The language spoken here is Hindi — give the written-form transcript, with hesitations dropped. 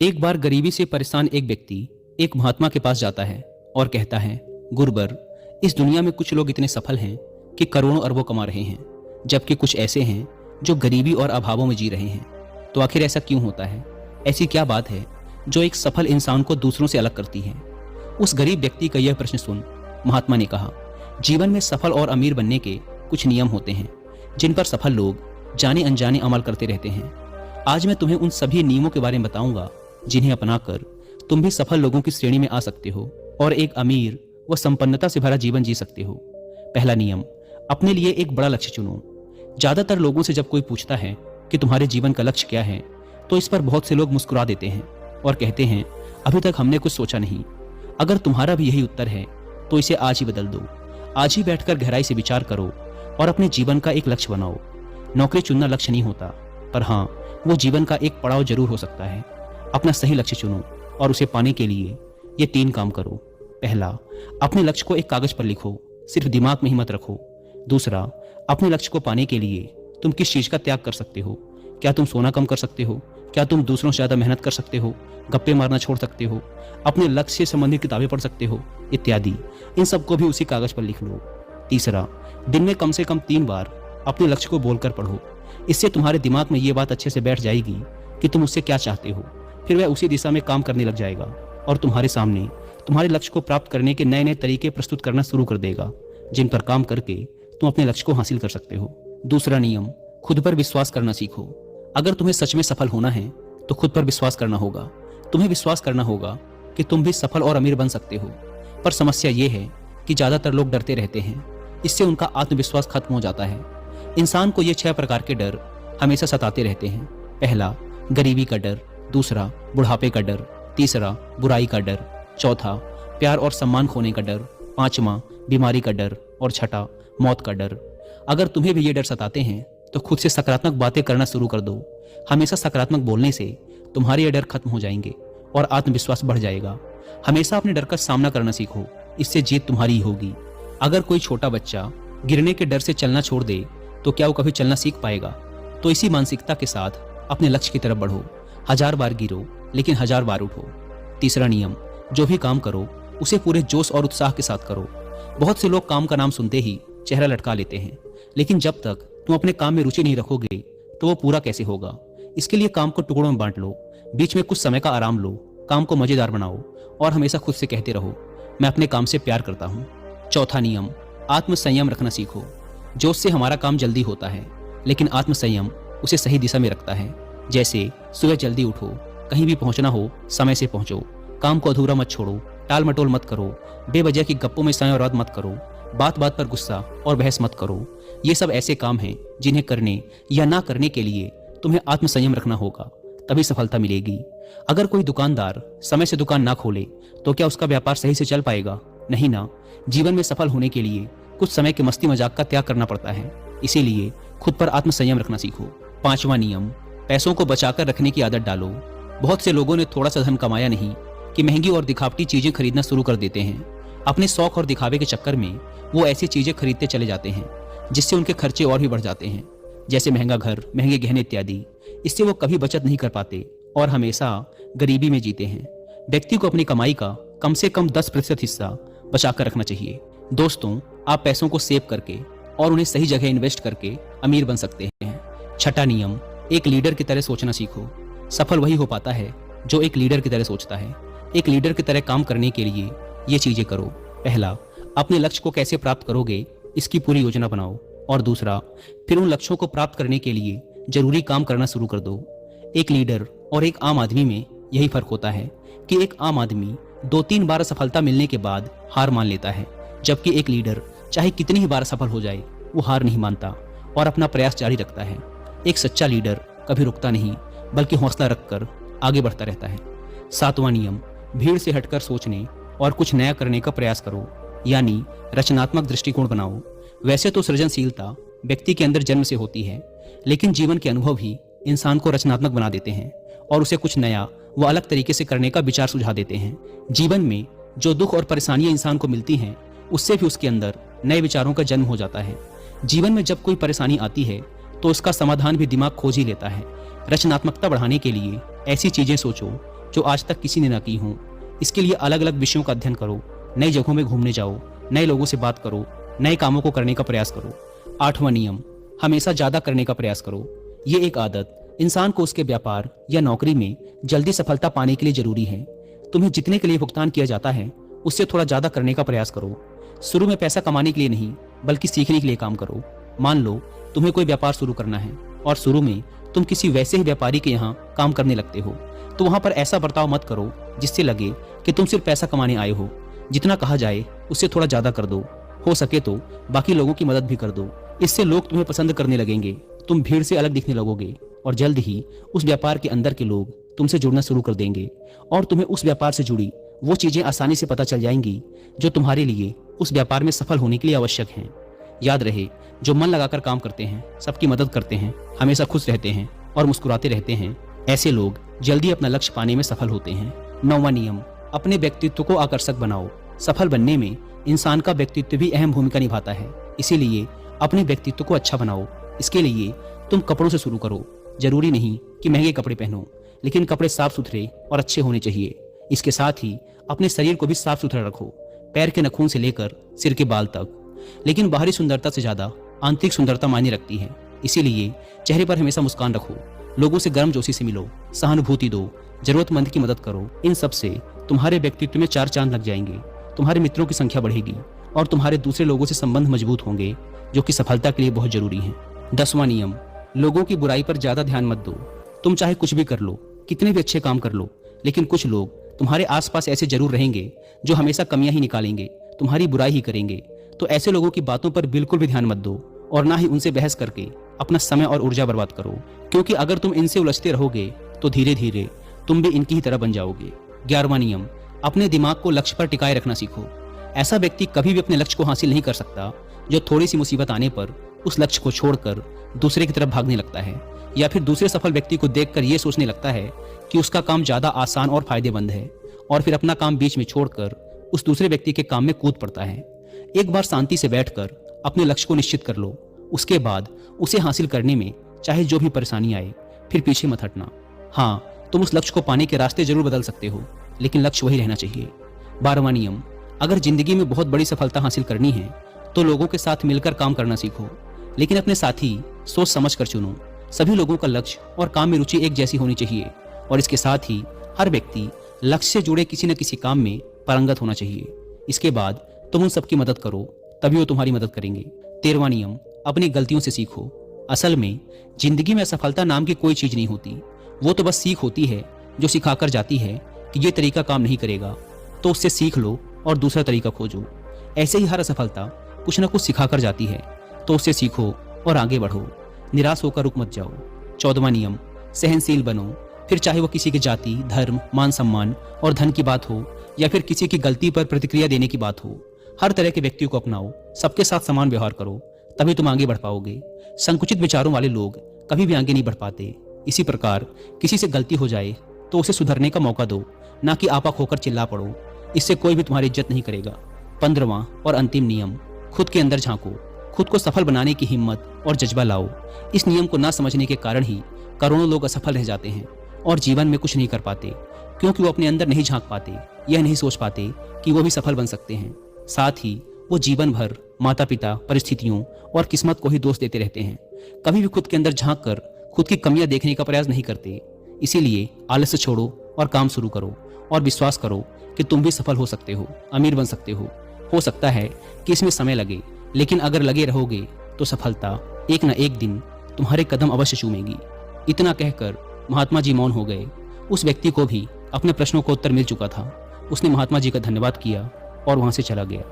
एक बार गरीबी से परेशान एक व्यक्ति एक महात्मा के पास जाता है और कहता है, गुरुवर, इस दुनिया में कुछ लोग इतने सफल हैं कि करोड़ों अरबों कमा रहे हैं, जबकि कुछ ऐसे हैं जो गरीबी और अभावों में जी रहे हैं। तो आखिर ऐसा क्यों होता है? ऐसी क्या बात है जो एक सफल इंसान को दूसरों से अलग करती है? उस गरीब व्यक्ति का यह प्रश्न सुन महात्मा ने कहा, जीवन में सफल और अमीर बनने के कुछ नियम होते हैं जिन पर सफल लोग जाने अनजाने अमल करते रहते हैं। आज मैं तुम्हें उन सभी नियमों के बारे में बताऊंगा जिन्हें अपनाकर तुम भी सफल लोगों की श्रेणी में आ सकते हो और एक अमीर व संपन्नता से भरा जीवन जी सकते हो। पहला नियम, अपने लिए एक बड़ा लक्ष्य चुनो। ज्यादातर लोगों से जब कोई पूछता है कि तुम्हारे जीवन का लक्ष्य क्या है, तो इस पर बहुत से लोग मुस्कुरा देते हैं और कहते हैं, अभी तक हमने कुछ सोचा नहीं। अगर तुम्हारा भी यही उत्तर है तो इसे आज ही बदल दो। आज ही बैठकर गहराई से विचार करो और अपने जीवन का एक लक्ष्य बनाओ। नौकरी चुनना लक्ष्य नहीं होता, पर हाँ, वो जीवन का एक पड़ाव जरूर हो सकता है। अपना सही लक्ष्य चुनो और उसे पाने के लिए ये 3 काम करो। पहला, अपने लक्ष्य को एक कागज पर लिखो, सिर्फ दिमाग में ही मत रखो। दूसरा, अपने लक्ष्य को पाने के लिए तुम किस चीज का त्याग कर सकते हो? क्या तुम सोना कम कर सकते हो? क्या तुम दूसरों से ज्यादा मेहनत कर सकते हो? गप्पे मारना छोड़ सकते हो? अपने लक्ष्य से संबंधित किताबें पढ़ सकते हो? इत्यादि। इन सबको भी उसी कागज पर लिख लो। तीसरा, दिन में कम से कम 3 बार अपने लक्ष्य को बोलकर पढ़ो। इससे तुम्हारे दिमाग में ये बात अच्छे से बैठ जाएगी कि तुम उससे क्या चाहते हो। फिर वह उसी दिशा में काम करने लग जाएगा और तुम्हारे सामने तुम्हारे लक्ष्य को प्राप्त करने के नए नए तरीके प्रस्तुत करना शुरू कर देगा, जिन पर काम करके तुम अपने लक्ष्य को हासिल कर सकते हो। दूसरा नियम, खुद पर विश्वास करना सीखो। अगर तुम्हें सच में सफल होना है तो खुद पर विश्वास करना होगा। तुम्हें विश्वास करना होगा कि तुम भी सफल और अमीर बन सकते हो। पर समस्या ये है कि ज्यादातर लोग डरते रहते हैं। इससे उनका आत्मविश्वास खत्म हो जाता है। इंसान को ये 6 प्रकार के डर हमेशा सताते रहते हैं। पहला, गरीबी का डर। दूसरा, बुढ़ापे का डर। तीसरा, बुराई का डर। चौथा, प्यार और सम्मान खोने का डर। पांचवा, बीमारी का डर। और छठा, मौत का डर। अगर तुम्हें भी ये डर सताते हैं तो खुद से सकारात्मक बातें करना शुरू कर दो। हमेशा सकारात्मक बोलने से तुम्हारे ये डर खत्म हो जाएंगे और आत्मविश्वास बढ़ जाएगा। हमेशा अपने डर का सामना करना सीखो, इससे जीत तुम्हारी ही होगी। अगर कोई छोटा बच्चा गिरने के डर से चलना छोड़ दे तो क्या वो कभी चलना सीख पाएगा? तो इसी मानसिकता के साथ अपने लक्ष्य की तरफ बढ़ो। 1000 बार गिरो लेकिन 1000 बार उठो। तीसरा नियम, जो भी काम करो उसे पूरे जोश और उत्साह के साथ करो। बहुत से लोग काम का नाम सुनते ही चेहरा लटका लेते हैं, लेकिन जब तक तुम अपने काम में रुचि नहीं रखोगे तो वो पूरा कैसे होगा? इसके लिए काम को टुकड़ों में बांट लो, बीच में कुछ समय का आराम लो, काम को मजेदार बनाओ और हमेशा खुद से कहते रहो, मैं अपने काम से प्यार करता हूँ। चौथा नियम, आत्मसंयम रखना सीखो। जोश से हमारा काम जल्दी होता है, लेकिन आत्मसंयम उसे सही दिशा में रखता है। जैसे सुबह जल्दी उठो, कहीं भी पहुंचना हो समय से पहुंचो, काम को अधूरा मत छोड़ो, टाल मटोल मत करो, बेवजह की गप्पों में समय बर्बाद मत करो, बात बात पर गुस्सा और बहस मत करो। ये सब ऐसे काम हैं जिन्हें करने या ना करने के लिए तुम्हें आत्मसंयम रखना होगा, तभी सफलता मिलेगी। अगर कोई दुकानदार समय से दुकान ना खोले तो क्या उसका व्यापार सही से चल पाएगा? नहीं ना। जीवन में सफल होने के लिए कुछ समय के मस्ती मजाक का त्याग करना पड़ता है, इसीलिए खुद पर आत्मसंयम रखना सीखो। पांचवा नियम, पैसों को बचाकर रखने की आदत डालो। बहुत से लोगों ने थोड़ा सा धन कमाया नहीं कि महंगी और दिखावटी चीजें खरीदना शुरू कर देते हैं। अपने शौक और दिखावे के चक्कर में वो ऐसी चीजें खरीदते चले जाते हैं जिससे उनके खर्चे और भी बढ़ जाते हैं, जैसे महंगा घर, महंगे गहने इत्यादि। इससे वो कभी बचत नहीं कर पाते और हमेशा गरीबी में जीते हैं। व्यक्ति को अपनी कमाई का कम से कम 10% हिस्सा बचाकर रखना चाहिए। दोस्तों, आप पैसों को सेव करके और उन्हें सही जगह इन्वेस्ट करके अमीर बन सकते हैं। छठा नियम, एक लीडर की तरह सोचना सीखो। सफल वही हो पाता है जो एक लीडर की तरह सोचता है। एक लीडर की तरह काम करने के लिए ये चीजें करो। पहला, अपने लक्ष्य को कैसे प्राप्त करोगे इसकी पूरी योजना बनाओ। और दूसरा, फिर उन लक्ष्यों को प्राप्त करने के लिए जरूरी काम करना शुरू कर दो। एक लीडर और एक आम आदमी में यही फर्क होता है कि एक आम आदमी 2-3 बार सफलता मिलने के बाद हार मान लेता है, जबकि एक लीडर चाहे कितनी ही बार सफल हो जाए वो हार नहीं मानता और अपना प्रयास जारी रखता है। एक सच्चा लीडर कभी रुकता नहीं बल्कि हौसला रखकर आगे बढ़ता रहता है। 7वां नियम, भीड़ से हटकर सोचने और कुछ नया करने का प्रयास करो, यानी रचनात्मक दृष्टिकोण बनाओ। वैसे तो सृजनशीलता व्यक्ति के अंदर जन्म से होती है, लेकिन जीवन के अनुभव ही इंसान को रचनात्मक बना देते हैं और उसे कुछ नया व अलग तरीके से करने का विचार सुझा देते हैं। जीवन में जो दुख और परेशानियां इंसान को मिलती हैं, उससे भी उसके अंदर नए विचारों का जन्म हो जाता है। जीवन में जब कोई परेशानी आती है तो उसका समाधान भी दिमाग खोज ही लेता है। रचनात्मकता बढ़ाने के लिए ऐसी चीजें सोचो जो आज तक किसी ने ना की हो। इसके लिए अलग अलग विषयों का अध्ययन करो, नई जगहों में घूमने जाओ, नए लोगों से बात करो, नए कामों को करने का प्रयास करो। 8वां नियम, हमेशा ज्यादा करने का प्रयास करो। ये एक आदत इंसान को उसके व्यापार या नौकरी में जल्दी सफलता पाने के लिए जरूरी है। तुम्हें जितने के लिए भुगतान किया जाता है उससे थोड़ा ज्यादा करने का प्रयास करो। शुरू में पैसा कमाने के लिए नहीं बल्कि सीखने के लिए काम करो। मान लो तुम्हें कोई व्यापार शुरू करना है और शुरू में तुम किसी वैसे ही व्यापारी के यहाँ काम करने लगते हो, तो वहां पर ऐसा बर्ताव मत करो जिससे लगे कि तुम सिर्फ पैसा कमाने आए हो। जितना कहा जाए उससे थोड़ा ज्यादा कर दो। हो सके तो बाकी लोगों की मदद भी कर दो। इससे लोग तुम्हें पसंद करने लगेंगे, तुम भीड़ से अलग दिखने लगोगे और जल्द ही उस व्यापार के अंदर के लोग तुमसे जुड़ना शुरू कर देंगे और तुम्हें उस व्यापार से जुड़ी वो चीजें आसानी से पता चल जाएंगी जो तुम्हारे लिए उस व्यापार में सफल होने के लिए आवश्यक हैं। याद रहे, जो मन लगाकर काम करते हैं, सबकी मदद करते हैं, हमेशा खुश रहते हैं और मुस्कुराते रहते हैं, ऐसे लोग जल्दी अपना लक्ष्य पाने में सफल होते हैं। 9वां नियम, अपने व्यक्तित्व को आकर्षक बनाओ। सफल बनने में इंसान का व्यक्तित्व भी अहम भूमिका निभाता है, इसीलिए अपने व्यक्तित्व को अच्छा बनाओ। इसके लिए तुम कपड़ों से शुरू करो। जरूरी नहीं कि महंगे कपड़े पहनो, लेकिन कपड़े साफ सुथरे और अच्छे होने चाहिए। इसके साथ ही अपने शरीर को भी साफ सुथरा रखो, पैर के नाखून से लेकर सिर के बाल तक। लेकिन बाहरी सुंदरता से ज्यादा आंतरिक सुंदरता मायने रखती है, इसीलिए चेहरे पर हमेशा मुस्कान रखो, लोगों से गर्मजोशी से मिलो, सहानुभूति दो, जरूरतमंद की मदद करो। इन सब से तुम्हारे व्यक्तित्व में 4 चांद लग जाएंगे, तुम्हारे मित्रों की संख्या बढ़ेगी और तुम्हारे दूसरे लोगों से संबंध मजबूत होंगे, जो कि सफलता के लिए बहुत जरूरी है। 10वां नियम, लोगों की बुराई पर ज्यादा ध्यान मत दो। तुम चाहे कुछ भी कर लो, कितने भी अच्छे काम कर लो, लेकिन कुछ लोग तुम्हारे आसपास ऐसे जरूर रहेंगे जो हमेशा कमियां ही निकालेंगे, तुम्हारी बुराई ही करेंगे। तो ऐसे लोगों की बातों पर बिल्कुल भी ध्यान मत दो और ना ही उनसे बहस करके अपना समय और ऊर्जा बर्बाद करो, क्योंकि अगर तुम इनसे उलझते रहोगे तो धीरे धीरे तुम भी इनकी ही तरह बन जाओगे। 11वां नियम, अपने दिमाग को लक्ष्य पर टिकाए रखना सीखो। ऐसा व्यक्ति कभी भी अपने लक्ष्य को हासिल नहीं कर सकता जो थोड़ी सी मुसीबत आने पर उस लक्ष्य को छोड़कर दूसरे की तरफ भागने लगता है, या फिर दूसरे सफल व्यक्ति को देखकर यह सोचने लगता है कि उसका काम ज्यादा आसान और फायदेमंद है और फिर अपना काम बीच में छोड़कर उस दूसरे व्यक्ति के काम में कूद पड़ता है। एक बार शांति से बैठकर अपने लक्ष्य को निश्चित कर लो, उसके बाद उसे हासिल करने में चाहे जो भी परेशानी आए फिर पीछे मत हटना। हाँ, तुम उस लक्ष्य को पाने के रास्ते जरूर बदल सकते हो, लेकिन लक्ष्य वही रहना चाहिए। 12वां नियम, अगर जिंदगी में बहुत बड़ी सफलता हासिल करनी है तो लोगों के साथ मिलकर काम करना सीखो, लेकिन अपने साथी सोच समझ कर चुनो। सभी लोगों का लक्ष्य और काम में रुचि एक जैसी होनी चाहिए और इसके साथ ही हर व्यक्ति लक्ष्य से जुड़े किसी न किसी काम में पारंगत होना चाहिए। इसके बाद तुम उन सबकी मदद करो, तभी वो तुम्हारी मदद करेंगे। 13वां नियम, अपनी गलतियों से सीखो। असल में जिंदगी में असफलता नाम की कोई चीज नहीं होती, वो तो बस सीख होती है जो सिखाकर जाती है कि ये तरीका काम नहीं करेगा, तो उससे सीख लो और दूसरा तरीका खोजो। ऐसे ही हर असफलता कुछ न कुछ सिखाकर जाती है, तो उससे सीखो और आगे बढ़ो, निराश होकर रुक मत जाओ। 14वां नियम, सहनशील बनो। फिर चाहे वो किसी की जाति, धर्म, मान सम्मान और धन की बात हो या फिर किसी की गलती पर प्रतिक्रिया देने की बात हो, हर तरह के व्यक्तियों को अपनाओ, सबके साथ समान व्यवहार करो, तभी तुम आगे बढ़ पाओगे। संकुचित विचारों वाले लोग कभी भी आगे नहीं बढ़ पाते। इसी प्रकार किसी से गलती हो जाए तो उसे सुधरने का मौका दो, ना कि आपा खोकर चिल्ला पड़ो, इससे कोई भी तुम्हारी इज्जत नहीं करेगा। 15वां और अंतिम नियम, खुद के अंदर झांको। खुद को सफल बनाने की हिम्मत और जज्बा लाओ। इस नियम को ना समझने के कारण ही करोड़ों लोग असफल रह जाते हैं और जीवन में कुछ नहीं कर पाते, क्योंकि वो अपने अंदर नहीं झांक पाते, यह नहीं सोच पाते कि वो भी सफल बन सकते हैं। साथ ही वो जीवन भर माता पिता, परिस्थितियों और किस्मत को ही दोष देते रहते हैं। कभी भी खुद के अंदर झांक कर खुद की कमियां देखने का प्रयास नहीं करते। इसीलिए आलस्य छोड़ो और काम शुरू करो और विश्वास करो कि तुम भी सफल हो सकते हो, अमीर बन सकते हो। हो सकता है कि इसमें समय लगे, लेकिन अगर लगे रहोगे तो सफलता एक न एक दिन तुम्हारे कदम अवश्य चूमेगी। इतना कहकर महात्मा जी मौन हो गए। उस व्यक्ति को भी अपने प्रश्नों का उत्तर मिल चुका था। उसने महात्मा जी का धन्यवाद किया और वहां से चला गया।